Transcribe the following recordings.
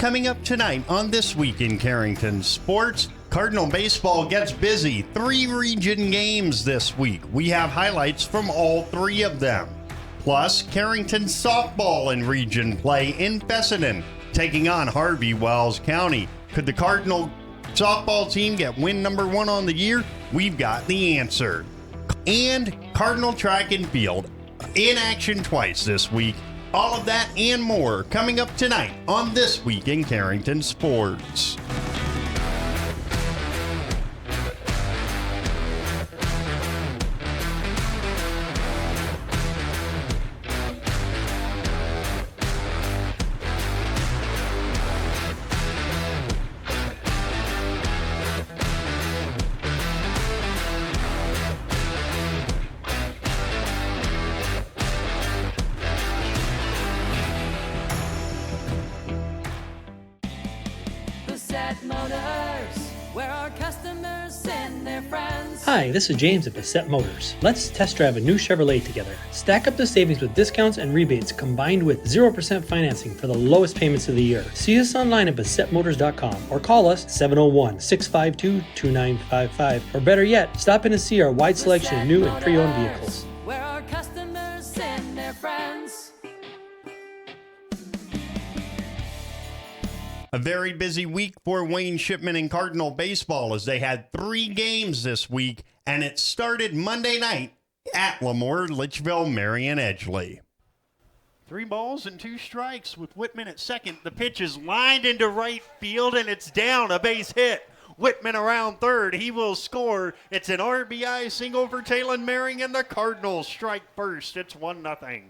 Coming up tonight on This Week in Carrington Sports, Cardinal baseball gets busy. 3 region games this week. We have highlights from all 3 of them. Plus, Carrington softball in region play in Fessenden, taking on Harvey, Wells County. Could the Cardinal softball team get win number 1 on the year? We've got the answer. And Cardinal track and field in action twice this week. All of that and more coming up tonight on This Week in Carrington Sports. Hi, this is James at Bassett Motors. Let's test drive a new Chevrolet together. Stack up the savings with discounts and rebates combined with 0% financing for the lowest payments of the year. See us online at BassettMotors.com or call us 701-652-2955. Or better yet, stop in and see our wide selection of new and pre-owned vehicles. Where our customers send their friends. A very busy week for Wayne Shipman and Cardinal baseball as they had 3 games this week, and it started Monday night at Lemoore, Litchville, Marion, Edgley. 3 balls and 2 strikes with Whitman at second. The pitch is lined into right field, and it's down, a base hit. Whitman around third. He will score. It's an RBI single for Talon Maring, and the Cardinals strike first. It's 1-0.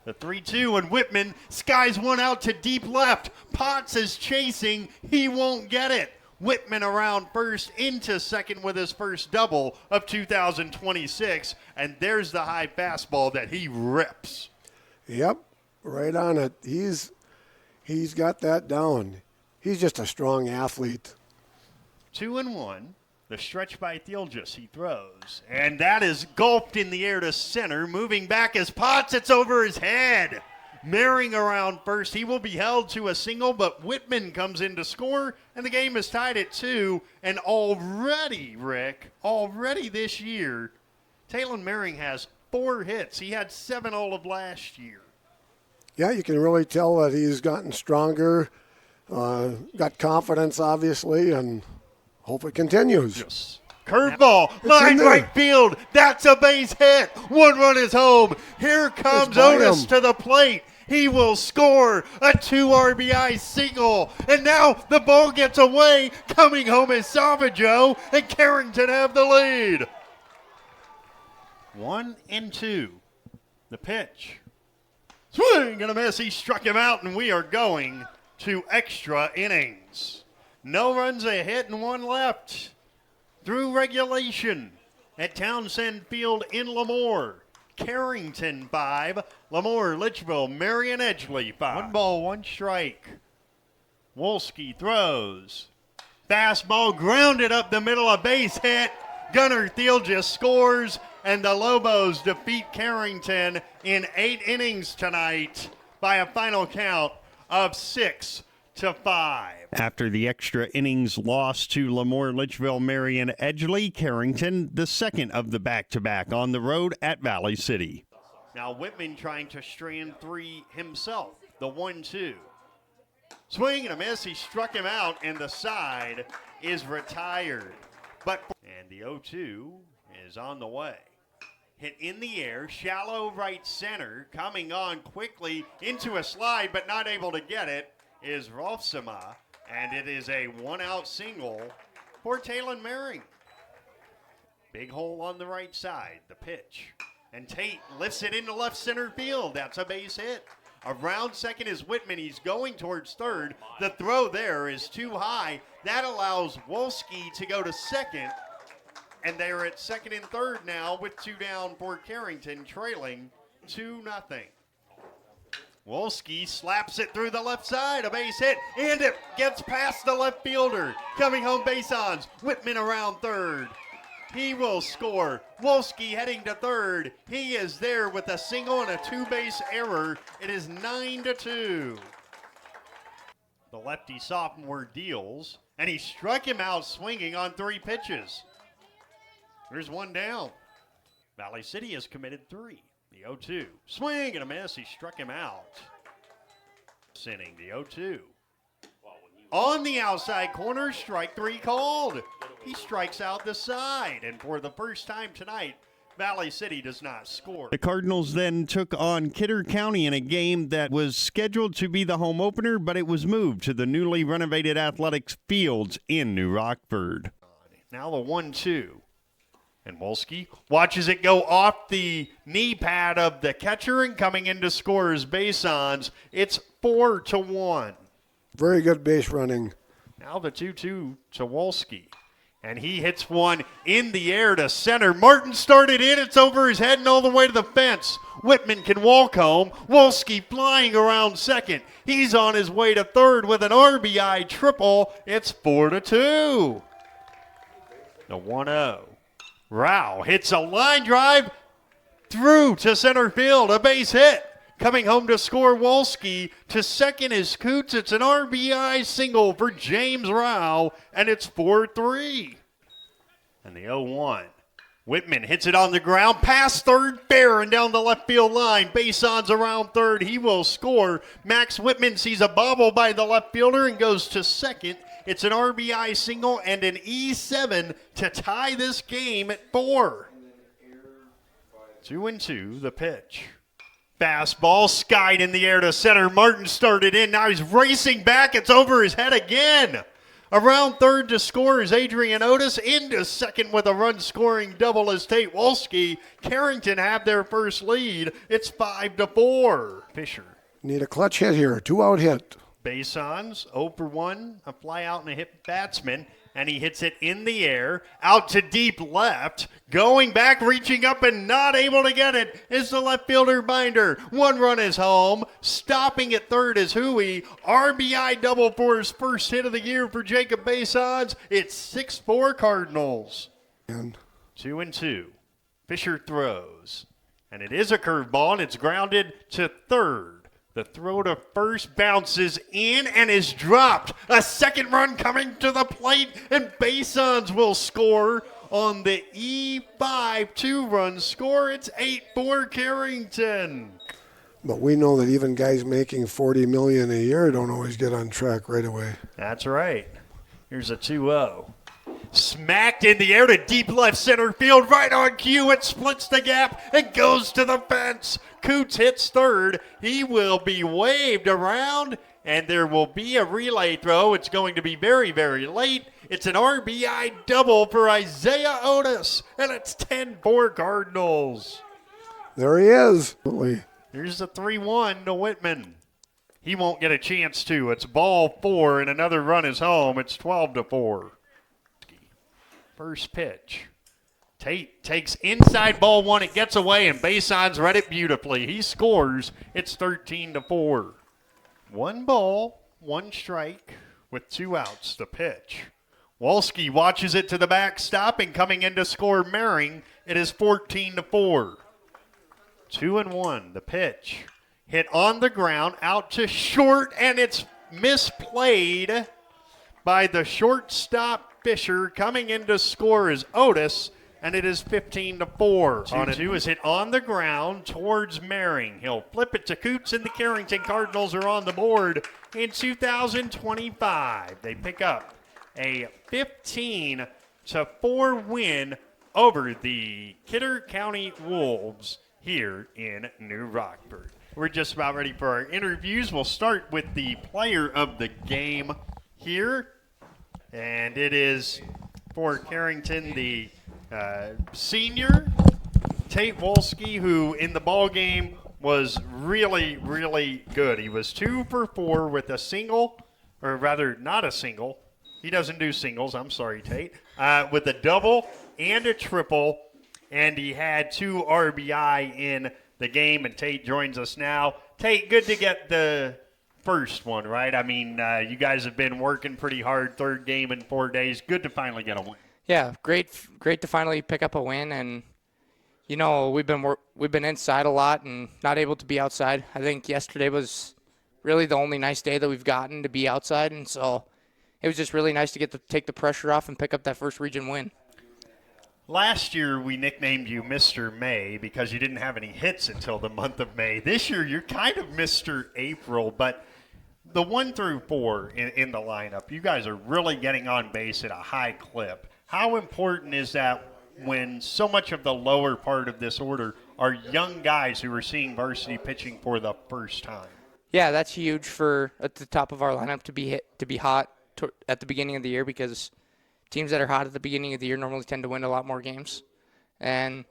The 3-2 and Whitman skies one out to deep left. Potts is chasing. He won't get it. Whitman around first into second with his first double of 2026. And there's the high fastball that he rips. Yep, right on it. He's got that down. He's just a strong athlete. 2-1. The stretch by Thielges, he throws. And that is gulped in the air to center. Moving back as Potts, it's over his head. Maring around first. He will be held to a single, but Whitman comes in to score, and the game is tied at 2. And already, Rick, this year, Talon Maring has 4 hits. He had 7 all of last year. Yeah, you can really tell that he's gotten stronger, got confidence, obviously, and hope it continues. Yes. Curveball, line right field. That's a base hit. 1 run is home. Here comes Otis to the plate. He will score a 2 RBI single. And now the ball gets away. Coming home is Salvaggio, and Carrington have the lead. 1-2. The pitch. Swing and a miss. He struck him out, and we are going to extra innings. No runs, a hit, and 1 left. Through regulation at Townsend Field in Lemoore. Carrington 5, Lemoore, Litchville, Marion, Edgley 5. 1 ball, 1 strike. Wolski throws. Fastball grounded up the middle, a base hit. Gunnar Thielges scores, and the Lobos defeat Carrington in 8 innings tonight by a final count of 6-5. After the extra innings loss to Lemoore, Litchville, Marion, Edgley, Carrington, the second of the back-to-back on the road at Valley City. Now Whitman trying to strand 3 himself. The 1-2. Swing and a miss. He struck him out, and the side is retired. And the 0-2 is on the way. Hit in the air, shallow right center, coming on quickly into a slide, but not able to get it, is Rolfsema, and it is a 1-out single for Talon Maring. Big hole on the right side, the pitch. And Tate lifts it into left center field. That's a base hit. Around second is Whitman. He's going towards third. The throw there is too high. That allows Wolski to go to second. And they're at second and third now with 2 down for Carrington, trailing 2-0. Wolski slaps it through the left side, a base hit, and it gets past the left fielder. Coming home base-ons, Whitman around third. He will score. Wolski heading to third. He is there with a single and a 2-base error. It is 9-2. The lefty sophomore deals, and he struck him out swinging on 3 pitches. There's one down. Valley City has committed 3. The 0-2. Swing and a miss. He struck him out. Inning, the 0-2. On the outside corner, strike 3 called. He strikes out the side, and for the first time tonight, Valley City does not score. The Cardinals then took on Kidder County in a game that was scheduled to be the home opener, but it was moved to the newly renovated athletics fields in New Rockford. Now the 1-2. And Wolski watches it go off the knee pad of the catcher, and coming in to score is Basons. It's 4-1. Very good base running. Now the 2-2 to Wolski. And he hits one in the air to center. Martin started in. It's over his head and all the way to the fence. Whitman can walk home. Wolski flying around second. He's on his way to third with an RBI triple. It's 4-2. The 1-0. Rao hits a line drive through to center field. A base hit. Coming home to score Wolski. To second is Coots. It's an RBI single for James Rao, and it's 4-3. And the 0-1. Whitman hits it on the ground, past third, fair, and down the left field line. Bason's around third. He will score. Max Whitman sees a bobble by the left fielder and goes to second. It's an RBI single and an E7 to tie this game at 4. 2-2, the pitch. Fastball skied in the air to center. Martin started in. Now he's racing back. It's over his head again. Around third to score is Adrian Otis. Into second with a run-scoring double as Tate Wolski. Carrington have their first lead. It's 5-4. Fisher. Need a clutch hit here. 2-out hit. Basons, 0 for 1, a fly out and a hit batsman, and he hits it in the air, out to deep left, going back, reaching up and not able to get it is the left fielder Binder. 1 run is home, stopping at third is Huey. RBI double for his first hit of the year for Jacob Basons. It's 6-4 Cardinals. 2-2. Fisher throws, and it is a curveball, and it's grounded to third. The throw to first bounces in and is dropped. A second run coming to the plate, and Basons will score on the E5 2-run score. It's 8-4 Carrington. But we know that even guys making $40 million a year don't always get on track right away. That's right. Here's a 2-0. Smacked in the air to deep left center field, right on cue. It splits the gap and goes to the fence. Coots hits third. He will be waved around, and there will be a relay throw. It's going to be very, very late. It's an RBI double for Isaiah Otis, and it's 10-4 Cardinals. There he is. Here's the 3-1 to Whitman. He won't get a chance to. It's ball 4, and another run is home. It's 12-4. First pitch. Tate takes inside ball 1. It gets away, and Basons read it beautifully. He scores. It's 13-4. 1 ball, 1 strike with 2 outs. The pitch. Wolski watches it to the backstop, and coming in to score Mehring. It is 14-4. 2-1. The pitch. Hit on the ground, out to short, and it's misplayed by the shortstop Fisher. Coming in to score is Otis, and it is 15-4. 2-2 is hit on the ground towards Mehring. He'll flip it to Coots, and the Carrington Cardinals are on the board in 2025. They pick up a 15-4 win over the Kidder County Wolves here in New Rockford. We're just about ready for our interviews. We'll start with the player of the game here. And it is for Carrington, the senior, Tate Wolski, who in the ball game was really, really good. He was 2 for 4 with a single, or rather not a single. He doesn't do singles. I'm sorry, Tate. With a double and a triple, and he had 2 RBI in the game, and Tate joins us now. Tate, good to get the first one, right? I mean, you guys have been working pretty hard, 3rd game in 4 days. Good to finally get a win. Yeah, great to finally pick up a win. And you know, we've been inside a lot and not able to be outside. I think yesterday was really the only nice day that we've gotten to be outside, and so it was just really nice to get to take the pressure off and pick up that first region win. Last year, we nicknamed you Mr. May because you didn't have any hits until the month of May. This year, you're kind of Mr. April, but the 1 through 4 in the lineup, you guys are really getting on base at a high clip. How important is that when so much of the lower part of this order are young guys who are seeing varsity pitching for the first time? Yeah, that's huge for at the top of our lineup to be hot at the beginning of the year, because teams that are hot at the beginning of the year normally tend to win a lot more games. And,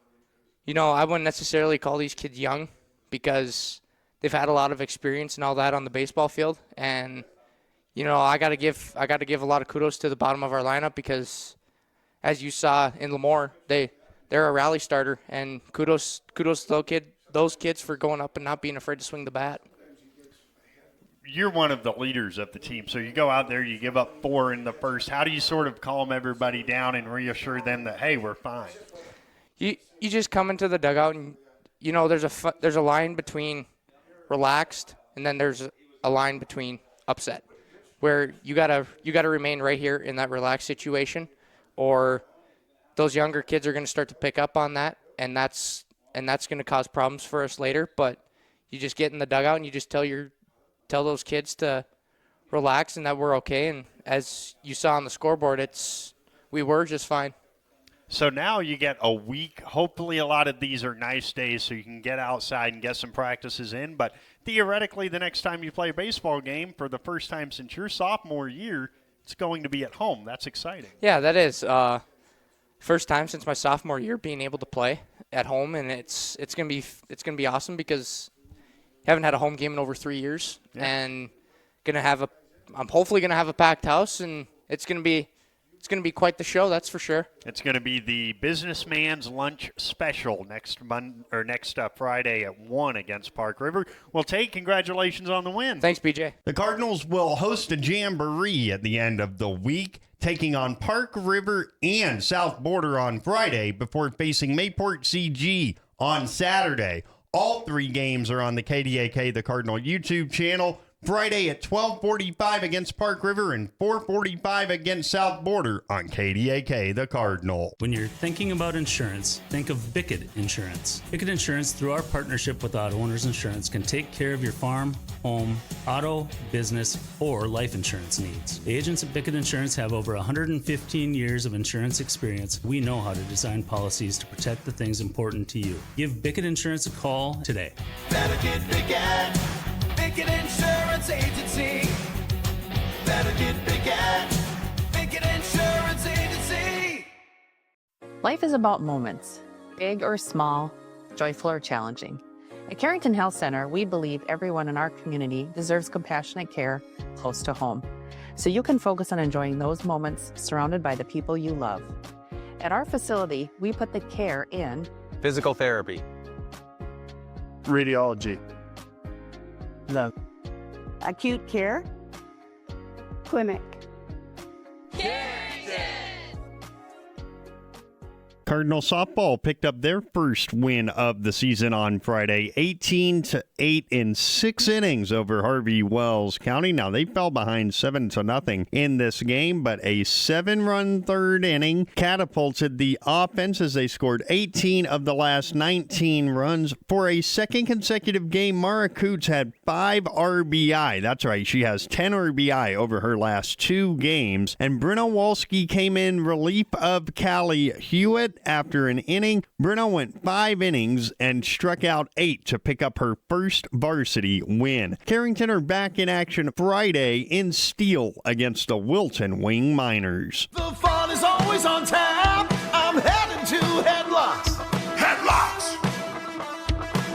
I wouldn't necessarily call these kids young because they've had a lot of experience and all that on the baseball field. And, I got to give a lot of kudos to the bottom of our lineup because, as you saw in Lemoore, they're a rally starter. And kudos to those kids for going up and not being afraid to swing the bat. You're one of the leaders of the team, so you go out there, you give up 4 in the first. How do you sort of calm everybody down and reassure them that, hey, we're fine? You just come into the dugout and, there's a line between relaxed and then there's a line between upset, where you gotta remain right here in that relaxed situation, or those younger kids are going to start to pick up on that, and that's going to cause problems for us later. But you just get in the dugout and you just tell those kids to relax and that we're okay. And as you saw on the scoreboard, we were just fine. So now you get a week. Hopefully a lot of these are nice days so you can get outside and get some practices in. But theoretically, the next time you play a baseball game for the first time since your sophomore year, it's going to be at home. That's exciting. Yeah, that is. First time since my sophomore year being able to play at home, and it's gonna be awesome because I haven't had a home game in over 3 years, and I'm hopefully gonna have a packed house, and it's gonna be quite the show, that's for sure. It's going to be the Businessman's Lunch Special next Friday at 1 against Park River. Well, Tate, congratulations on the win. Thanks, BJ. The Cardinals will host a jamboree at the end of the week, taking on Park River and South Border on Friday before facing Mayport CG on Saturday. All 3 games are on the KDAK, the Cardinal YouTube channel. Friday at 12:45 against Park River and 4:45 against South Border on KDAK, the Cardinal. When you're thinking about insurance, think of Bickett Insurance. Bickett Insurance, through our partnership with Auto Owners Insurance, can take care of your farm, home, auto, business, or life insurance needs. The agents at Bickett Insurance have over 115 years of insurance experience. We know how to design policies to protect the things important to you. Give Bickett Insurance a call today. Better get Bickett. Bickett Insurance Agency. Better get Bickett. Bickett Insurance Agency. Life is about moments, big or small, joyful or challenging. At Carrington Health Center, we believe everyone in our community deserves compassionate care close to home, so you can focus on enjoying those moments surrounded by the people you love. At our facility, we put the care in physical therapy, radiology, the acute care clinic. Cardinal softball picked up their first win of the season on Friday, 18-8 in 6 innings over Harvey Wells County. Now, they fell behind 7-0 in this game, but a 7-run third inning catapulted the offense as they scored 18 of the last 19 runs. For a second consecutive game, Mara Coots had 5 RBI. That's right, she has 10 RBI over her last 2 games. And Brenna Walski came in relief of Callie Hewitt. After an inning, Brenna went 5 innings and struck out 8 to pick up her first varsity win. Carrington are back in action Friday in Steele against the Wilton Wing Miners. The fun is always on tap. I'm heading to Headlocks. Headlocks.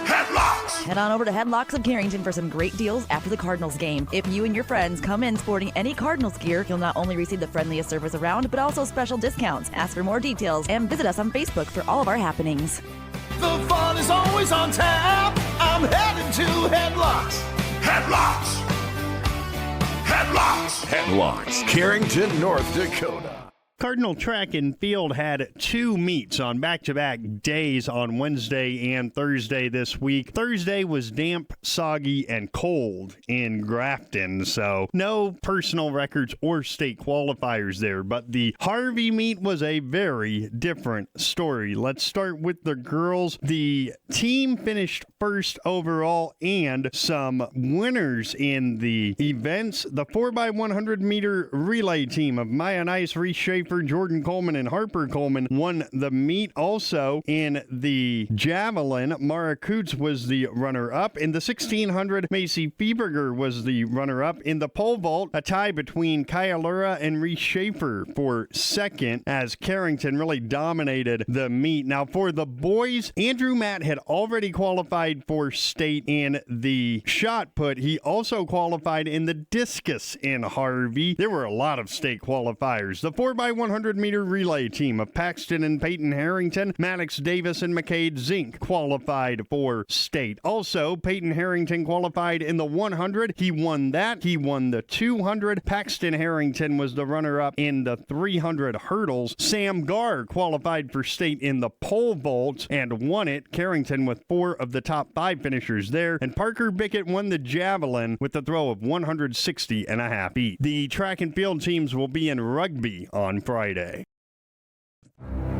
Headlocks. Head on over to Headlocks of Carrington for some great deals after the Cardinals game. If you and your friends come in sporting any Cardinals gear, you'll not only receive the friendliest service around, but also special discounts. Ask for more details and visit us on Facebook for all of our happenings. The fun is always on tap. I'm heading to Headlocks. Headlocks. Headlocks. Headlocks, Carrington, North Dakota. Cardinal Track and Field had 2 meets on back-to-back days on Wednesday and Thursday this week. Thursday was damp, soggy, and cold in Grafton, so no personal records or state qualifiers there. But the Harvey meet was a very different story. Let's start with the girls. The team finished first overall and some winners in the events. The 4x100 meter relay team of Maya Nice, Reese Schaefer, Jordan Coleman, and Harper Coleman won the meet. Also in the javelin, Mara Coots was the runner-up. In the 1600, Macy Fieberger was the runner-up. In the pole vault, a tie between Kaya Lura and Reese Schaefer for second, as Carrington really dominated the meet. Now for the boys, Andrew Matt had already qualified for state in the shot put. He also qualified in the discus in Harvey. There were a lot of state qualifiers. The 4x100 meter relay team of Paxton and Peyton Harrington, Maddox Davis, and McCade Zink qualified for state. Also, Peyton Harrington qualified in the 100. He won that. He won the 200. Paxton Harrington was the runner-up in the 300 hurdles. Sam Garr qualified for state in the pole vault and won it. Carrington with 4 of the top 5 finishers there. And Parker Bickett won the javelin with a throw of 160.5 feet. The track and field teams will be in Rugby on Friday.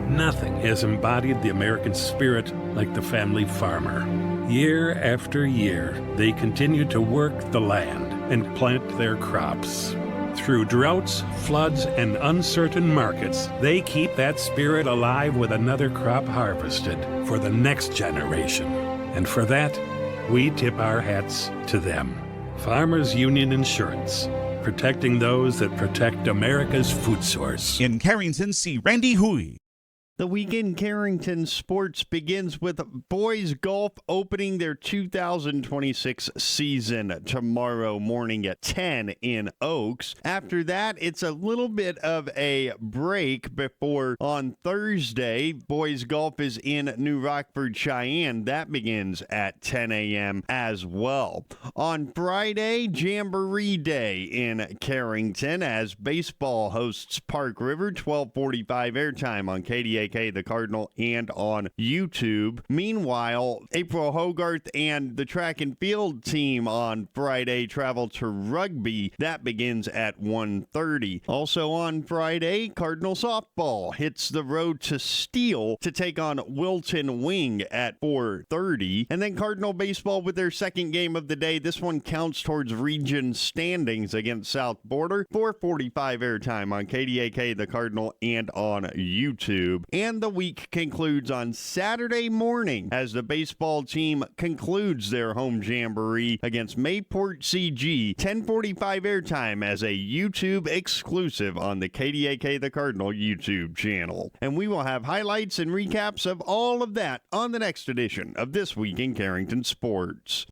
Nothing has embodied the American spirit like the family farmer. Year after year, they continue to work the land and plant their crops. Through droughts, floods, and uncertain markets, they keep that spirit alive with another crop harvested for the next generation. And for that, we tip our hats to them. Farmers Union Insurance, protecting those that protect America's food source. In Carrington, see Randy Hui. The weekend Carrington sports begins with boys golf opening their 2026 season tomorrow morning at 10 in Oaks. After that, it's a little bit of a break before on Thursday, boys golf is in New Rockford, Cheyenne. That begins at 10 a.m. as well. On Friday, Jamboree Day in Carrington as baseball hosts Park River, 12:45 airtime on KDA. The Cardinal, and on YouTube. Meanwhile, April Hogarth and the track and field team on Friday travel to Rugby. That begins at 1:30. Also on Friday, Cardinal softball hits the road to Steele to take on Wilton Wing at 4:30. And then Cardinal baseball with their second game of the day. This one counts towards region standings against South Border. 4:45 airtime on KDAK, the Cardinal, and on YouTube. And the week concludes on Saturday morning as the baseball team concludes their home jamboree against Mayport CG. 10:45 airtime as a YouTube exclusive on the KDAK the Cardinal YouTube channel. And we will have highlights and recaps of all of that on the next edition of This Week in Carrington Sports.